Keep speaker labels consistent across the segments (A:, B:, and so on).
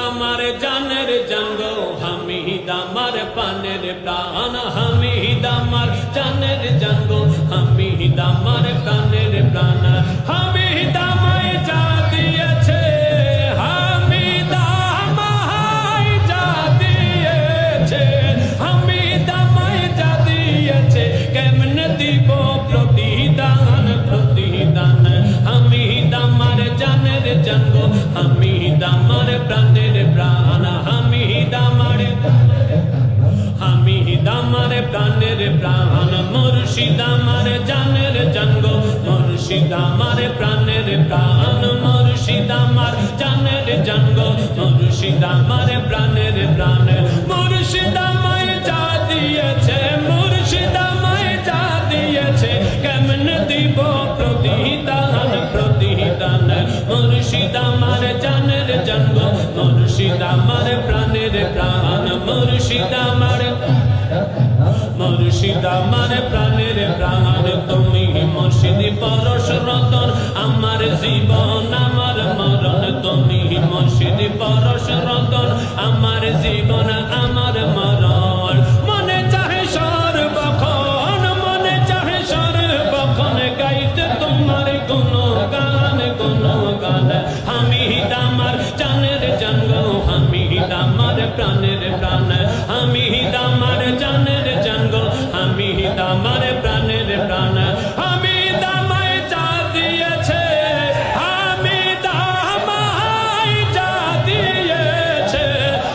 A: আমার জানের জানগো হামিদ আমার প্রাণের প্রাণ হামিদ আমার জানের জানগো হামিদ আমার প্রাণের প্রাণ হামিদ আমায় যা দিয়েছে হামিদ আমায় যা দিয়েছে হামিদ আমায় যা দিয়েছে কেমনে দিব প্রতিদান প্রতিদান হামিদ আমার জানের জানগো হামিদ আমার প্রাণের প্রাণ হামিদ আমার প্রাণের প্রাণ মুর্শিদ আমার জানের জানগো মুর্শিদ আমার প্রাণের প্রাণ মুর্শিদ আমার জানের জানগো মুর্শিদ আমার প্রাণের প্রাণ মুর্শিদ আমায় যা দিয়েছে মুর্শিদ আমায় যা দিয়েছে কেমনে দিব প্রতিদান প্রতিদান মুর্শিদ আমার জানের জানগো মুর্শিদ আমার প্রাণের প্রাণ মুর্শিদ আমার প্রাণের প্রাণ তুমি মুর্শিদ পরশ রতন আমার জীবন আমার মরণ তুমি মুর্শিদ পরশ রতন আমার জীবন আমার মরণ মনে চাহে সর্বক্ষণ মনে চাহে সর্বক্ষণ গাইতে তোমার গুণগান গুণগান হামিদ আমার জানের জানগো হামিদ আমার প্রাণের প্রাণ হামিদ আমার জানের জানগো হামিদ আমার প্রাণের প্রাণ হামিদ আমায় যা দিয়েছে হামিদ আমায় যা দিয়েছে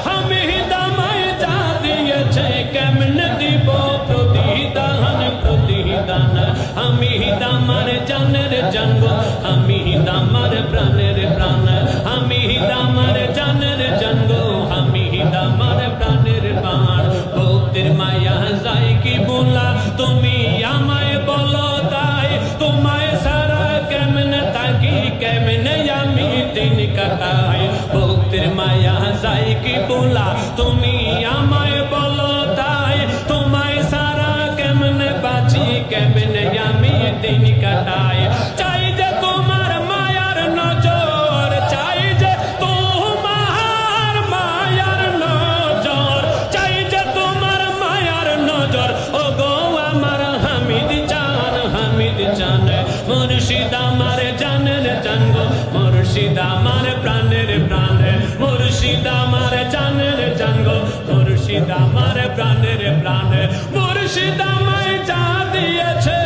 A: হামিদ আমায় যা দিয়েছে কেমনে দিব প্রতিদান প্রতিদান হামিদ আমার জানের জানগো হামিদ আমার প্রাণের প্রাণ হামিদ আমার জানের জানগো হামিদ আমার প্রাণের প্রাণ ভক্তির মায়া যায় কি বলা তুমি আমায় বলো তাই তোমায় সারা কেমনে থাকি কেমনে আমি দিন কাটাই ভক্তির মায়া যায় কি বলা তুমি আমায় বলো তাই তোমায় সারা কেমনে বাঁচি কেমনে আমি দিন কাটাই চাই যে তোমার মায়ার নজর চাই যে তোমার মায়ার নজর চাই যে তোমার মায়ার নজর ও গো আমার হামিদ জান মুর্শিদ আমার জানের জানগো মুর্শিদ আমার প্রাণের প্রাণ মুর্শিদ আমার জানের জানগো মুর্শিদ আমার প্রাণের প্রাণ মুর্শিদ আমায় যা দিয়েছে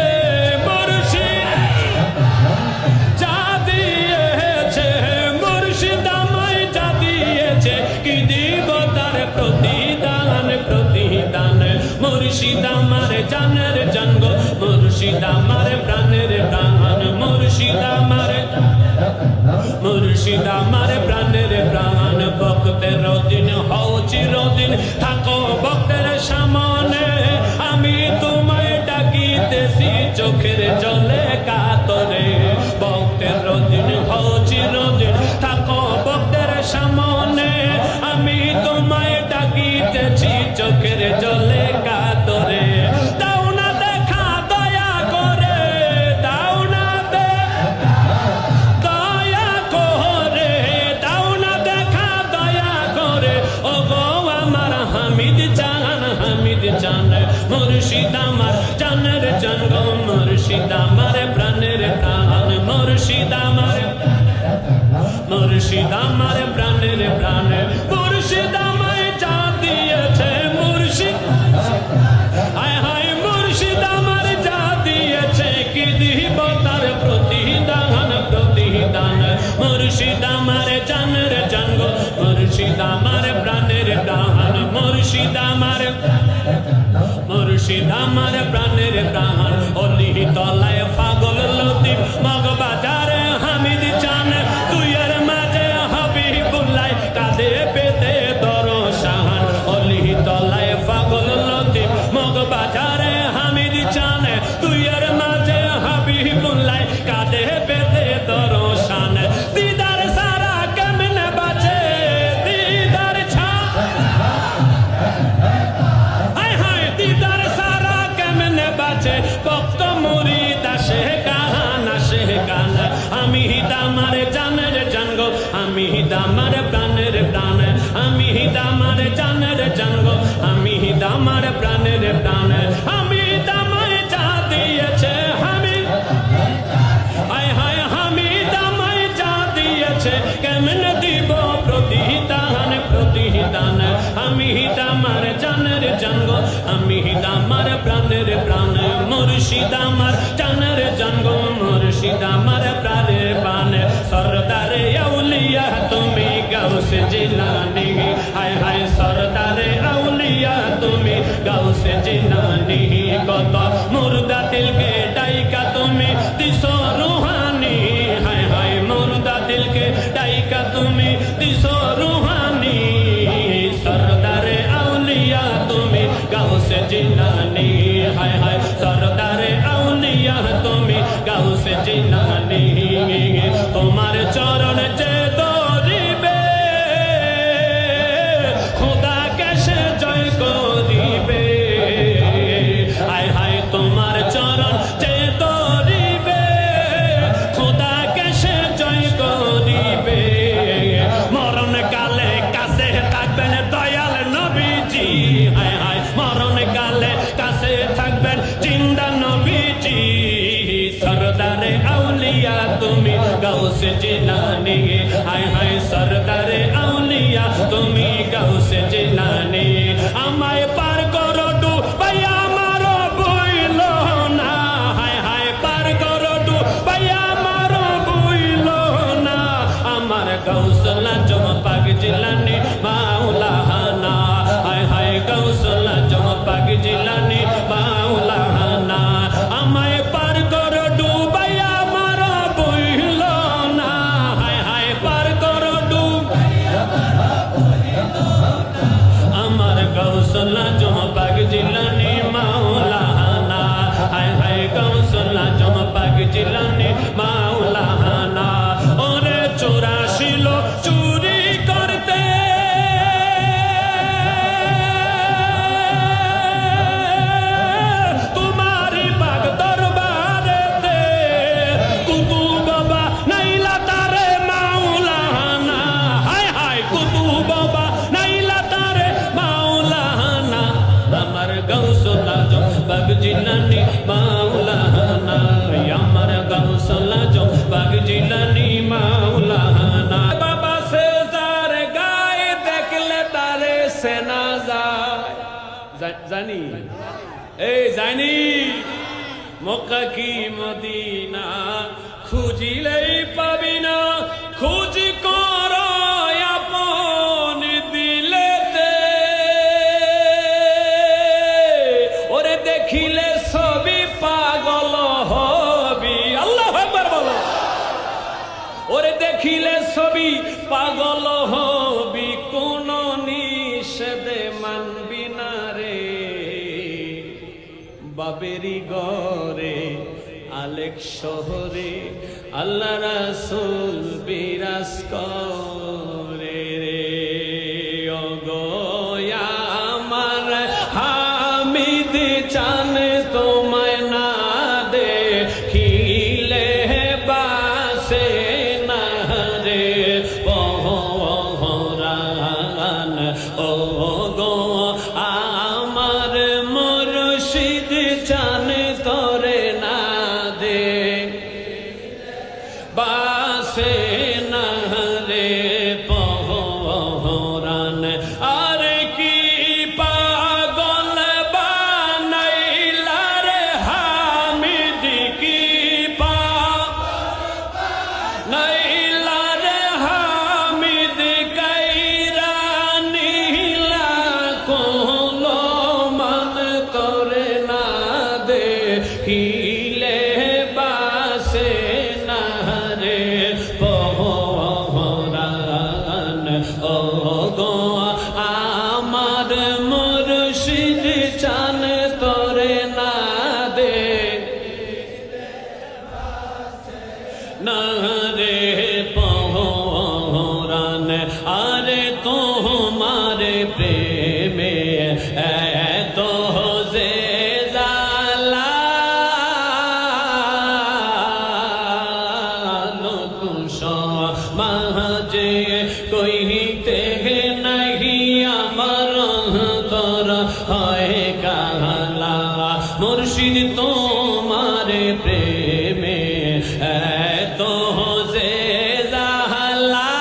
A: মুর্শিদ যা দিয়েছে মুর্শিদ আমায় যা দিয়েছে কি দিব তার প্রতিদান প্রতিদান মুর্শিদ আমার জানের জানগো মুর্শিদ আমার প্রাণের প্রাণ মুর্শিদ আমার প্রাণের প্রাণ ভক্তের দিন হও চিরদিন থাকো ভক্তের সামনে আমি তোমায় ডাকিতেছি চোখের জলে কাতরে ভক্তের দিন হও চিরদিন থাকো ভক্তের সামনে আমি তোমায় ডাকিতেছি চোখের জলে কাতরে দাও না দেখা দয়া করে দাও না দয়া করে দাও না দেখা দয়া করে ও গো আমার হামিদ জান মুর্শিদ আমার জানের জানগো মুর্শিদ আমার প্রাণের প্রাণ মুর্শিদ আমার প্রাণের প্রাণ মুর্শিদ আমায় যা দিয়েছে মুর্শিদ হায় হায় মুর্শিদ আমার যা দিয়েছে কি দিব তার প্রতিদান প্রতিদান মুর্শিদ আমার জানের জানগো মুর্শিদ আমার প্রাণের প্রাণ মুর্শিদ আমার প্রাণের প্রাণ অলি তলায় পাগল লতিফ মগ বাজারে হামিদ চান তুইয়ের মাঝে হাবিবুল্লাহ কাঁদে পেতে দরশান অলি তলায় পাগল লতিফ মগ বাজারে হামিদ চান তুইয়ের মাঝে হাবিবুল্লাহ কাঁদে পেতে দরশান দিদার সারা কেমনে বাঁচে দিদার ছা হায় হায় দিদার সারা কেমনে বাঁচে ভক্ত মুরিদ আসে কান হামিদ আমার জানের জানগো হামিদ আমার প্রাণের প্রাণ কেমনে দিব প্রতিদান প্রতিদান আমি আমার জানের জানগ আমি আমার প্রাণের প্রাণ মুর্শিদ আমার জানের জানগ মুর্শিদ আমার প্রাণের প্রাণ সরদারে আউলিয়া তুমি গাউসে জিলানি হায় হায় সরদারে আউলিয়া তুমি গাউসে জিলানি কত মুর্দা দিলকে ডাইকা তুমি দিছো রুহানি হায় হায় মুর্দা দিলকে ডাইকা তুমি দিছো রুহানি সরদারে আউলিয়া তুমি গাউসে জিলানি হায় হায় সরদারে আউলিয়া তুমি গাউসে জিলানি তোমার চরণ যে দরিবে খোদা কেসে জয় করিবে হায় হায় তোমার চরণ যে দরিবে খোদা কেসে জয় করিবে মরণ কালে কাছে থাকবেন দয়াল নবীজি হায় হায় মরণ কালে কাছে থাকবেন জিন্দা নবীজি সরদারে আউলিয়া তুমি গাউসে জিলানি হায় হায় সরদারে আউলিয়া তুমি গাউসে জিলানি আমায় পার করো ডুবাই আমার বইল না হায় হায় পার করো ডুবাই আমার বইল না আমার গাউসলা জম পাক জিলানি মাওলানা হায় হায় গাউসলা জম পাক জিলানি মাওলানা আমায় পার করো ডুবাই আমার বইল না হায় হায় পার করো ডুবাই আমার গাউসলা জম পাক জিলানি মাওলানা হায় হায় গাউসলা জম পাক জিলানি মাওলানা ওরে 84 লোক চুরি করতে তোমারি পাক দরবারেতে কুতুব বাবা নাইলা তারে মাওলানা হায় হায় কুতুব বাবা নাইলা তারে মাওলানা আমার গাউসুল আজম বাগ জিলানি মাওলানা আমার গাউসুল আজম বাগ জিলানি মাওলানা বাবা সেজার গায়ে দেখলে তারে সেনা যায় জানি এই জানি মক্কা কি মদিনা খুঁজিলেই পাবি না খুঁজ কর আপন দিলেতে ওরে দেখিলে সবই পাগল হবি আল্লাহু আকবার বলো ওরে দেখিলে সবই পাগল হবি কোন নিষেধে মানবি না রে বাবেরি গরে আলেক শহরে আল্লাহ রাসূল বিরাজ করে রে ওগো আমার হামিদ চান তোমায় না দেখিলে বাসে না রে পহরান ওগো আমার মুর্শিদ চান তোরে না দে বাসে না রে পহরান আরে কি পাগল বানাইলা রে হামিদ কি নাইলা রে হামিদ কাইরা নীলা কোলো মান করে না দে হিলে বাসে না রে পহরান ও গো আমার মুর্শিদ চান তোরে না দে না রে পহরান আরে তোমার প্রেমে এত যে জালা কুশ মাঝে কইতে নাহি আমার তোর হয় কালা মুর্শিদ তোমার প্রেমে এত যে জালা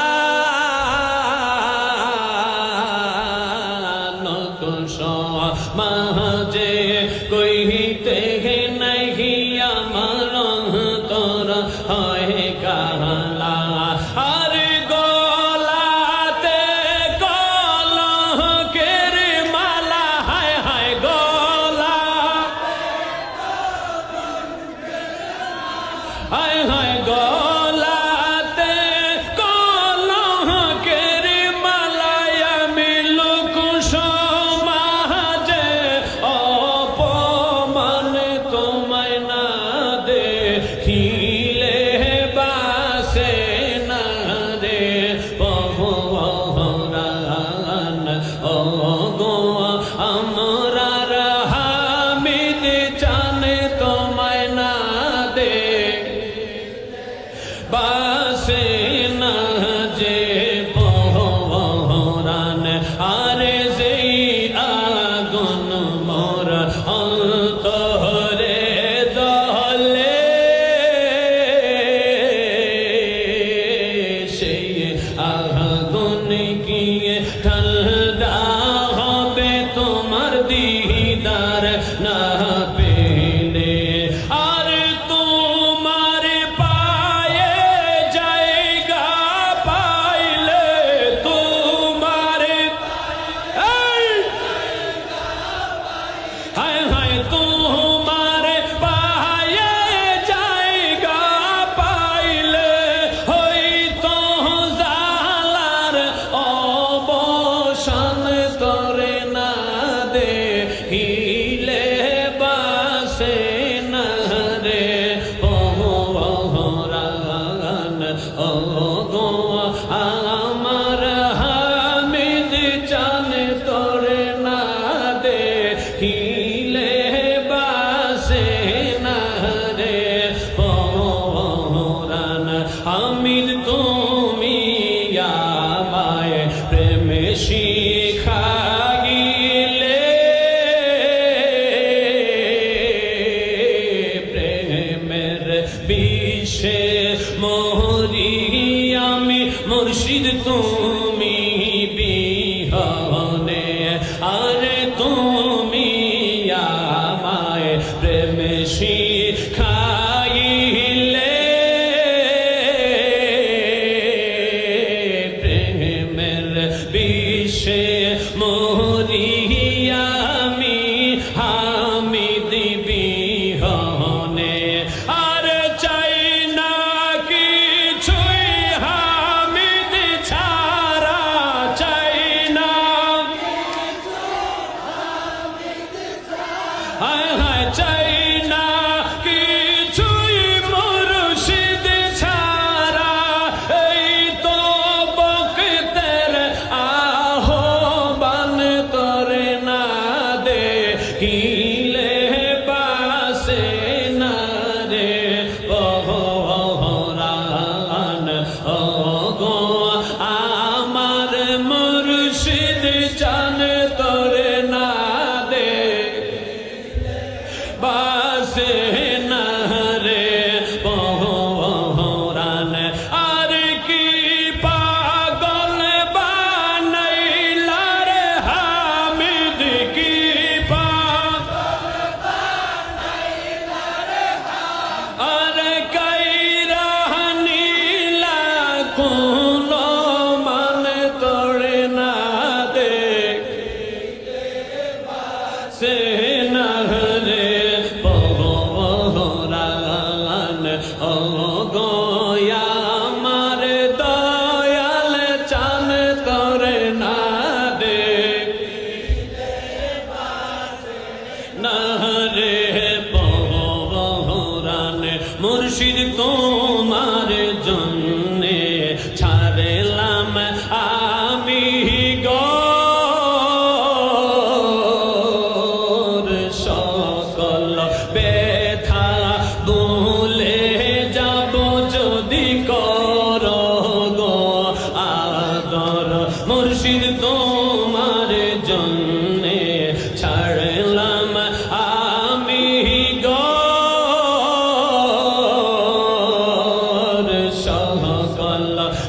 A: বাসে না যে পরাণ আরে যেই আগুন মোর অন্তরে জ্বলে সেই আগুন কি ঠান্ডা হবে তোমার দিদার না পেলে আর তোমার পায়ে জায়গা পাইলে তোমার হায় হায় তোমার পায়ে জায়গা পাইলে হইতো জালার অবসান করে না দেখিলে বাসে না রে পরাণ ও গো আমার হামিদ চান তোরে না দেখিলে বাসে না রে পরাণ হামিদ তুমি আমায় প্রেমে শিখাইলে প্রেমের বিষে মরি আমি মুর্শিদ তুমি বিহনে আরে তুমি আমায় প্রেমে শিখাইলে প্রেমের বিষে মরি আমি হামিদ বিহনে আর চাই না কিছুই হামিদ ছাড়া চাই না হায় হায় চাই না কিছুই মুর্শিদ ছাড়া এই তো বক্তের আহ্বান করে না দেখিলে বাসে না রে পরাণ ও গো আমার মুর্শিদ চান তোরে না দে বাসে না রে পরাণ আর কি পাগল বানাইলা রে হামিদ কি আর কাইরা নীলা কোন মান তোরে না দে সে না রে পরাণ ও গো আমার দয়াল চান তোরে না দে না রে পরাণ মুর্শিদ তোমার জন্যে ছাড়লাম আমি গর সকল ব্যথা ভুলে যাব যদি কর গো আদর মুর্শিদ তোমার জন্যে ছাড়লাম আমি গর সকল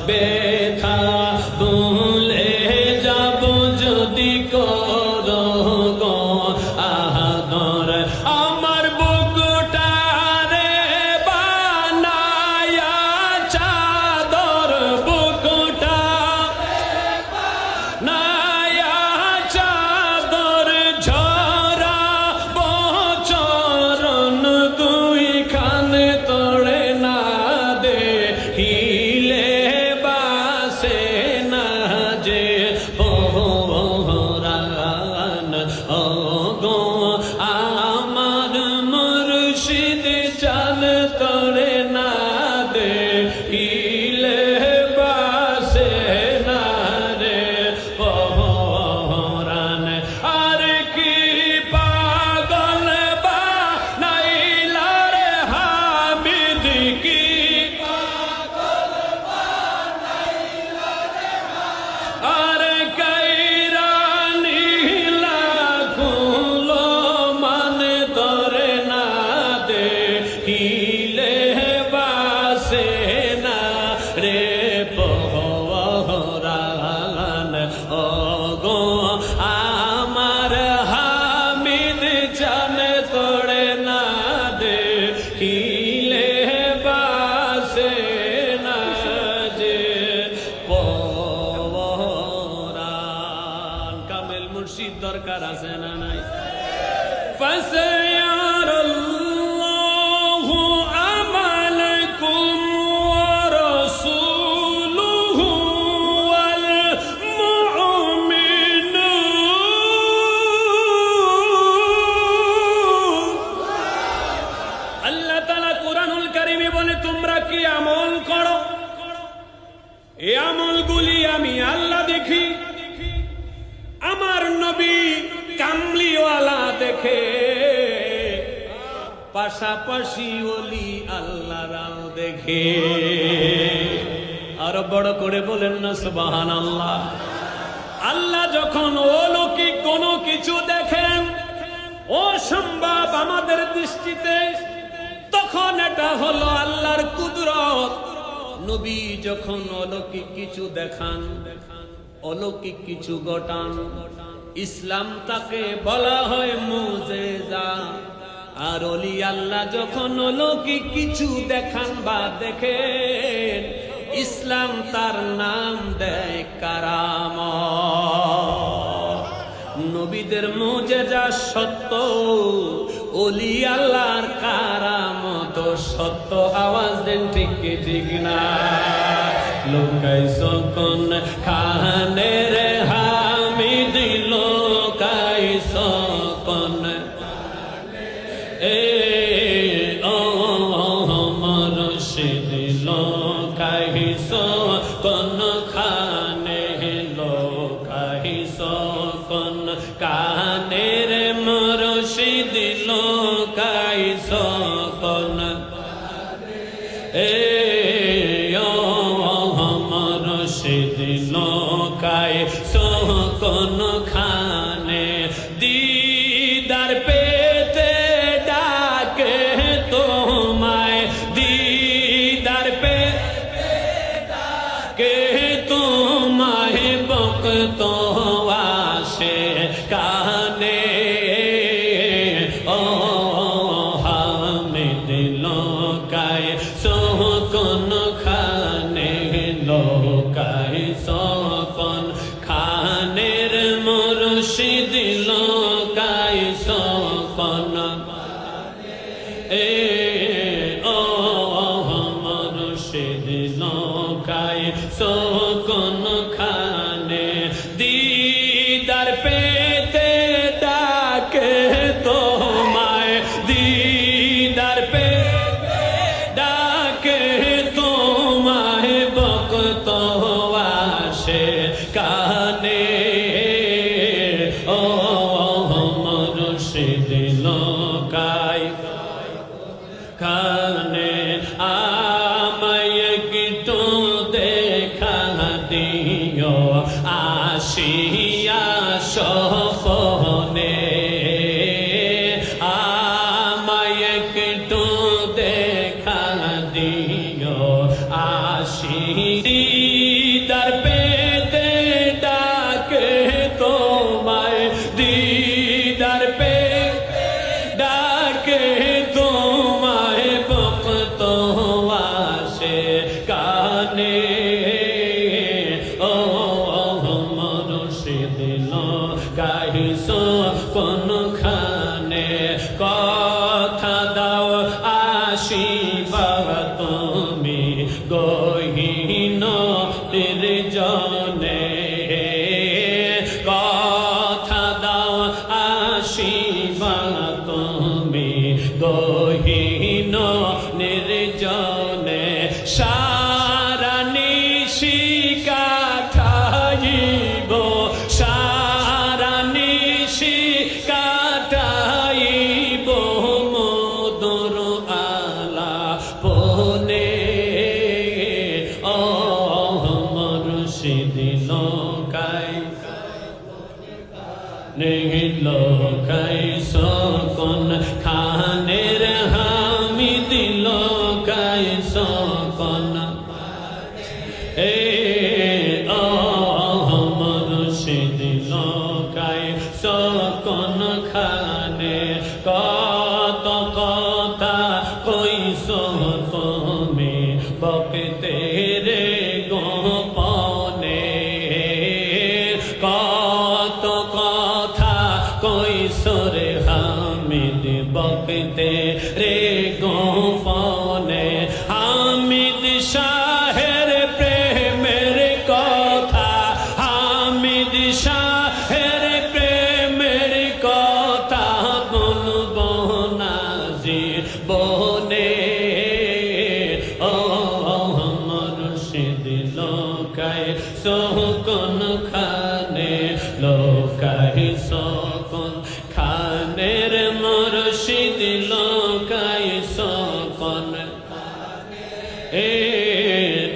A: ব্যথা ভুলে যাব যদি কর গো আদর আমার বুকটারে বানায়া চাদর বুকটা না রে পহরান ও গো আমার হামিদ জানে তোড়ে না দেখিলে বাসে না যে পহরান। কামেল মুর্শিদ দরকার আছে না নাই? فسيرى الله عملكم ورسوله والمؤمنون। আল্লাহ তাআলা কুরআনুল কারীমে বলে তোমরা কি আমল করো, এই আমলগুলি আমি আল্লাহ দেখি। আমার নবী কামলিওয়ালা দেখে, পাশাপাশি ওলি আল্লাহরাও দেখে। আর বড় করে বলেন না সুবহানাল্লাহ। আল্লাহ যখন অলৌকিক কোনো কিছু দেখেন অসম্ভব আমাদের দৃষ্টিতে, তখন এটা হলো আল্লাহর কুদরত। নবী যখন অলৌকিক কিছু দেখান, অলৌকিক কিছু ঘটান, ইসলাম তাকে বলা হয় মুজিজা। আর ওলি আল্লাহ যখন অলৌকিক কিছু দেখান বা দেখেন, ইসলাম তার নাম দেয় কারামত। নবীদের মুজিজা সত্য, ওলি আল্লাহর কারামত সত্য। আওয়াজ দেন ঠিক কি ঠিক না? লোকাইছো কোন খানের হামিদ, লোকাইছো কোন মুর্শিদ, লোকাইছো কোন খানে, লোকাইছো কোন কানের মুর্শিদ, লোকাইছো কোন মুর্শিদ, লোকাইছো কোন খানে। দিদার পেতে ডাকে তোমায়, দিদার পেতে ডাকে তোমায়, বকত আসে কানে। ও হামিদ লোকাইছো কোন খানে, লোকাইছো কোন খানের মুর্শিদ, লোকাইছো কোন ও মুর্শিদ, লোকাইছো কোন খানে। দিদার পেতে ডাকে তোমায়, দিদার পেতে ডাকে তোমায়, বকত আসে কানে। ও মুর্শিদ লোকাই খানে, আমায় একটু দেখা দিও আসিয়া সপনে। আমায় একটু দেখা দিও আসি, দিদার পেতে ডাকে তোমায়, দিদার পেতে ডাকে তোমায়, বকত আসে কানে। ও মুর্শিদ লোকাইছো কোন খানে, কথা দাও আসিবা তুমি গহীন নির্জনে। কথা দাও আসিবা তুমি গহীন নির্জনে। সারা নিশি কাটাইব, সারা নিশি কাটাইব মধুর আলাপনে। ও মুর্শিদ লোকাইছো লোকাইছো কোন খানের হামিদ, লোকাইছো কোন এ মুর্শিদ নৌকায় সকন খানে কত কথা কইছো তুমি বকতে রে গোপনে কত কথা কইছো রে হামিদ বকতে রে গোপনে হামিদ শাহের প্রেমের কথা হামিদ শাহের প্রেমের কথা বলবো না জীবনে ও মুর্শিদ লোকায় সকন খানে লোকায় সকন খানের মুর্শিদ লোকায় সকন এ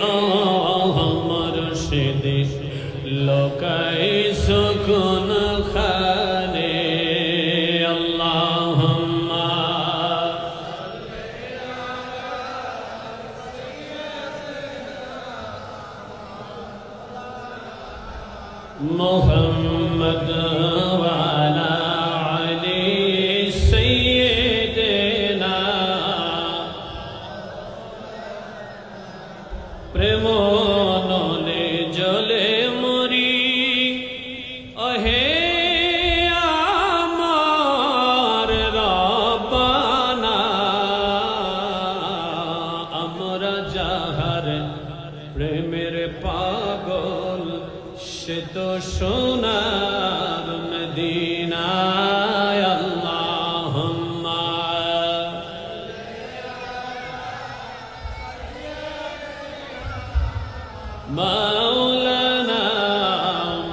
A: ও মুর্শিদ লোকায় সকন খানে আল্লাহুম্মা মুহাম্মদ ওয়া আলা আলি সাইয়্যিদিনা প্রেম নলে জলে মরি অহে আমার রব্বানা আমরা যাহার প্রেমের পাগল সে তো সোনার মদিনায় আল্লাহুম্মা মাওলানা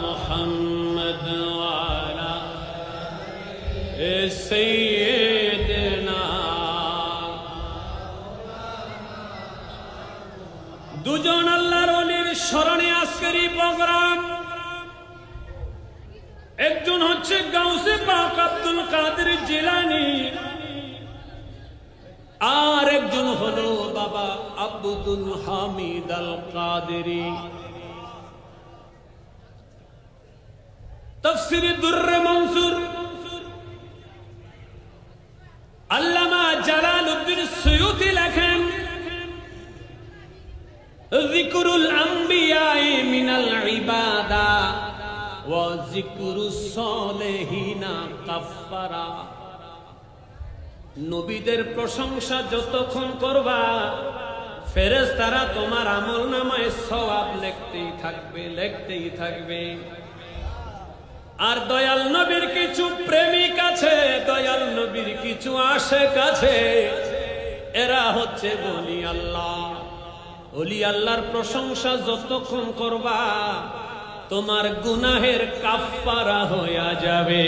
A: মুহাম্মদ ওয়া আলা সাইয়্যিদিনা দুজন আল্লাহর ওলির স্মরণে আজকের এই প্রোগ্রাম একজন হচ্ছে গাউসে পাক আব্দুল কাদের জিলানী আর একজন হলো বাবা আব্দুল হামিদ আল কাদেরী তাফসীর দুররে মনসুর আল্লামা জালালউদ্দিন সুয়ুতী লেখেন যিকরুল আম্বিয়া মিনাল ইবাদা ওয়া যিকরুস সালেহিনা কাফারা নবীদের প্রশংসা যতক্ষণ করবা ফেরেশতারা তোমার আমলনামায় সওয়াব লিখতেই থাকবে আর দয়াল নবীর কিছু প্রেমিক আছে দয়াল নবীর কিছু আশিক আছে এরা হচ্ছে ওলি আল্লাহ ওলি আল্লাহর প্রশংসা যতক্ষণ করবা তোমার গুনাহের কাফারা হয়ে যাবে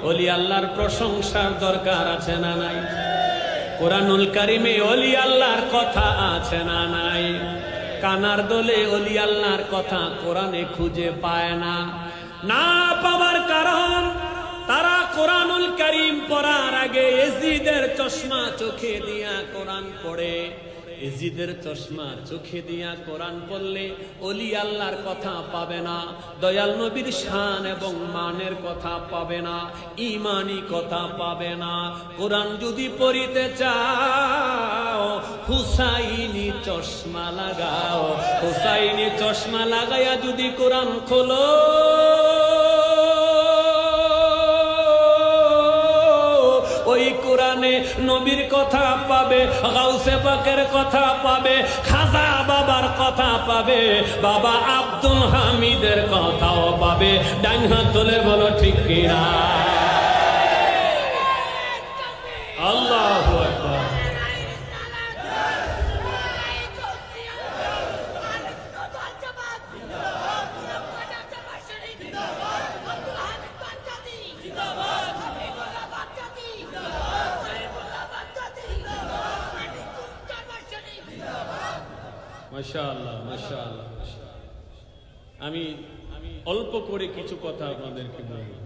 A: ওলি আল্লাহর প্রশংসার দরকার আছে না নাই কোরআনুল কারিমে ওলি আল্লাহর কথা আছে না নাই কানার দোলে ওলি আল্লাহর কথা কোরআনে খুঁজে পায় না না পাওয়ার কারণ তারা কোরআনুল কারিম পড়ার আগে এজিদের চশমা চোখে দিয়া কোরআন পড়ে এজিদের চশমা চোখে দিয়া কোরআন পড়লে ওলি আল্লাহর কথা পাবে না দয়াল নবীর শান এবং মানের কথা পাবে না ঈমানি কথা পাবে না কোরআন যদি পড়িতে চাও হুসাইনি চশমা লাগাও হুসাইনি চশমা লাগায়া যদি কোরআন খোলো ওই কোরআনে নবীর কথা পাবে গাউসে পাকের কথা পাবে খাজা বাবার কথা পাবে বাবা আব্দুল হামিদের কথাও পাবে ডান হাত তুলে বলো ঠিক কিনা আল্লাহু আকবার মাশাআল্লাহ মাশাআল্লাহ আমি অল্প করে কিছু কথা আপনাদেরকে বলবো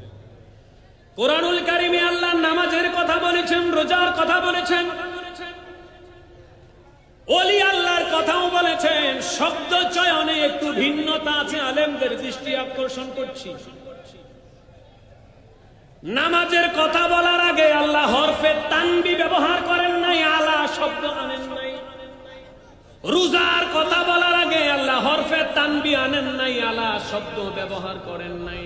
A: কোরআনুল কারিমে আল্লাহ নামাজের কথা বলেছেন রোজার কথা বলেছেন ওলি আল্লাহর কথাও বলেছেন বলেছেন শব্দ চয়নে একটু ভিন্নতা আছে, আলেমদের দৃষ্টি আকর্ষণ করছি। নামাজের কথা বলার আগে আল্লাহ হরফে তানবি ব্যবহার করেন নাই, আলা শব্দ আনেন নাই। রোজার কথা বলার আগে আল্লাহ হরফে তানবি আনেন নাই, আলা শব্দ ব্যবহার করেন নাই।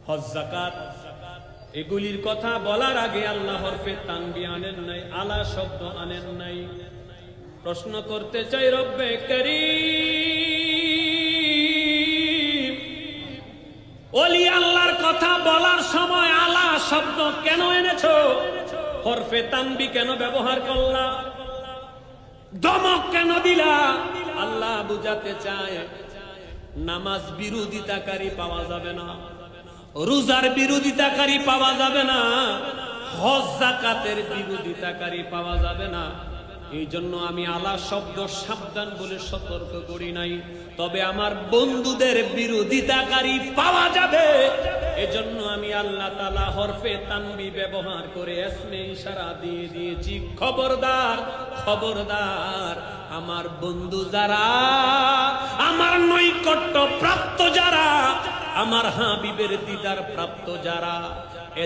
A: হজ যাকাত এগুলির কথা বলার আগে আল্লাহ হরফে তানবি আনেন নাই, আলা শব্দ আনেন নাই। প্রশ্ন করতে চাই, রব্বে কারীম, ওলি আল্লাহর কথা বলার সময় আলা শব্দ কেন এনেছো? হরফে তানবি কেন ব্যবহার করলা? দমক কেন দিলা? আল্লাহ বুঝাতে চায় নামাজ বিরোধিতাকারী পাওয়া যাবে না, রোজার বিরোধিতাকারী পাওয়া যাবে না, হজ যাকাতের বিরোধিতাকারী পাওয়া যাবে না। এই জন্য আমি আলা শব্দ সাবধান বলে সতর্ক করি নাই, তবে আমার বন্ধুদের বিরোধিতাকারী পাওয়া যাবে। এজন্য আমি আল্লাহ তাআলা হরফে তানবি ব্যবহার করে ইসমে ইশারা দিয়ে দিয়েছি, খবরদার খবরদার, আমার বন্ধু যারা, আমার নৈকট্য প্রাপ্ত যারা, আমার হাবিবের দিদার প্রাপ্ত যারা,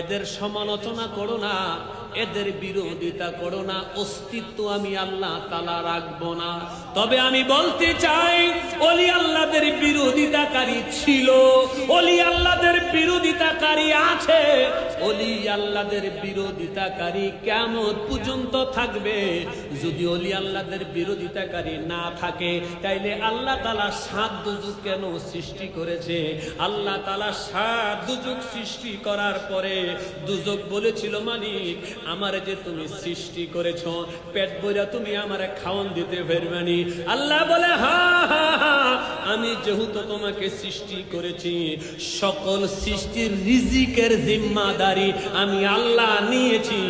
A: এদের সমালোচনা করো না, এদের বিরোধিতা করো না, অস্তিত্ব আমি আল্লাহ তাআলা রাখবো না। তবে আমি বলতে চাই, ওলি আল্লাহদের বিরোধিতাকারী ছিল, ওলি আল্লাহদের বিরোধিতাকারী আছে, ওলি আল্লাহদের বিরোধিতাকারী কিয়ামত পর্যন্ত থাকবে। যদি ওলি আল্লাহদের বিরোধিতাকারী না থাকে, তাইলে আল্লাহ তাআলা 7 দুজক কেন সৃষ্টি করেছে? আল্লাহ তাআলা 7 দুজক সৃষ্টি করার পরে দুজক বলেছিল, মালিক আমার যে তুমি সৃষ্টি করেছো, পেট ভরে তুমি আমারে খাওয়ান দিতে পারবেনি? আল্লাহ বলে, হ্যাঁ হ্যাঁ হ্যাঁ, আমি যেহেতু তোমাকে সৃষ্টি করেছি, সকল সৃষ্টির রিজিকের জিম্মাদারি আমি আল্লাহ নিয়েছি,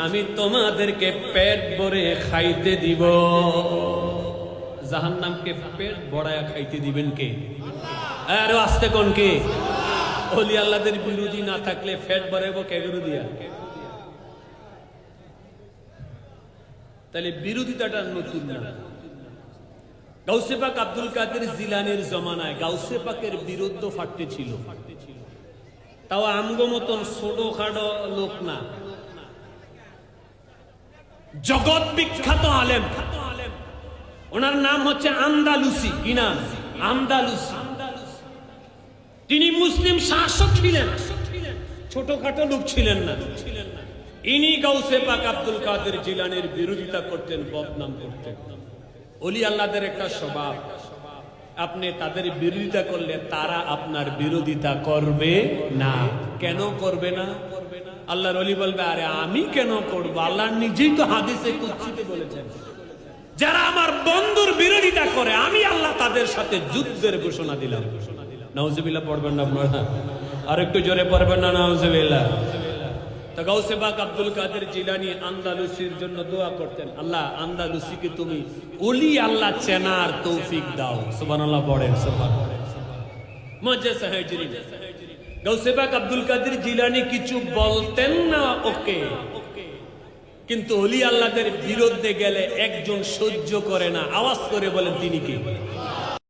A: আমি তোমাদেরকে পেট ভরে খাইতে দিব। জাহান্নামকে পেট ভরায়া খাইতে দিবেন কে? আরে আস্তে কোন কে? ওলি আল্লাহদের বিরোধী না থাকলে পেট ভরাইব কে? বিরোধিয়া। তাহলে বিরোধিতাটা নতুন না। গাউসে পাক আব্দুল কাদের জিলানীর জমানায় গাউসে পাকের বিরুদ্ধ ফাটতে ছিল, তাও আমগো মতন ছোটো খাটো লোক না, জগৎ বিখ্যাত আলেম। ওনার নাম হচ্ছে আন্দালুসি। কি নাম? আন্দালুসি। তিনি মুসলিম শাসক ছিলেন, ছোটখাটো লোক ছিলেন না। ইনি গাউসে পাক আব্দুল কাদের জিলানীর বিরোধিতা করতেন, বদনাম করতেন। ওলি আল্লাহদের একটা স্বভাব, আপনি তাদের বিরোধিতা করলে তারা আপনার বিরোধিতা করবে না। কেন করবে না? আল্লাহর ওলি বলবে, আরে আমি কেন করব? আল্লাহ নিজেই তো হাদিসে কুদসিতে বলেছেন, যারা আমার বন্ধুর বিরোধিতা করে আমি আল্লাহ তাদের সাথে যুদ্ধের ঘোষণা দিলাম। নাউজুবিল্লাহ পড়বেন না আপনারা? আর একটু জোরে পড়বেন না নাউজুবিল্লাহ? তো গাউসে পাক আব্দুল কাদের জিলানী আন্দালুসির জন্য দোয়া করতেন, আল্লাহ আন্দালুসিকে তুমি ওলি আল্লাহ চেনার তৌফিক দাও। সুবহানাল্লাহ পড়েন, সুবহানাল্লাহ। মুজাসসা হাজরিন, গাউসে পাক আব্দুল কাদের জিলানী কিছু বলতেন না ওকে, কিন্তু ওলি আল্লাহদের বিরুদ্ধে গেলে একজন সহ্য করে না, আওয়াজ করে বলেন তিনি কি?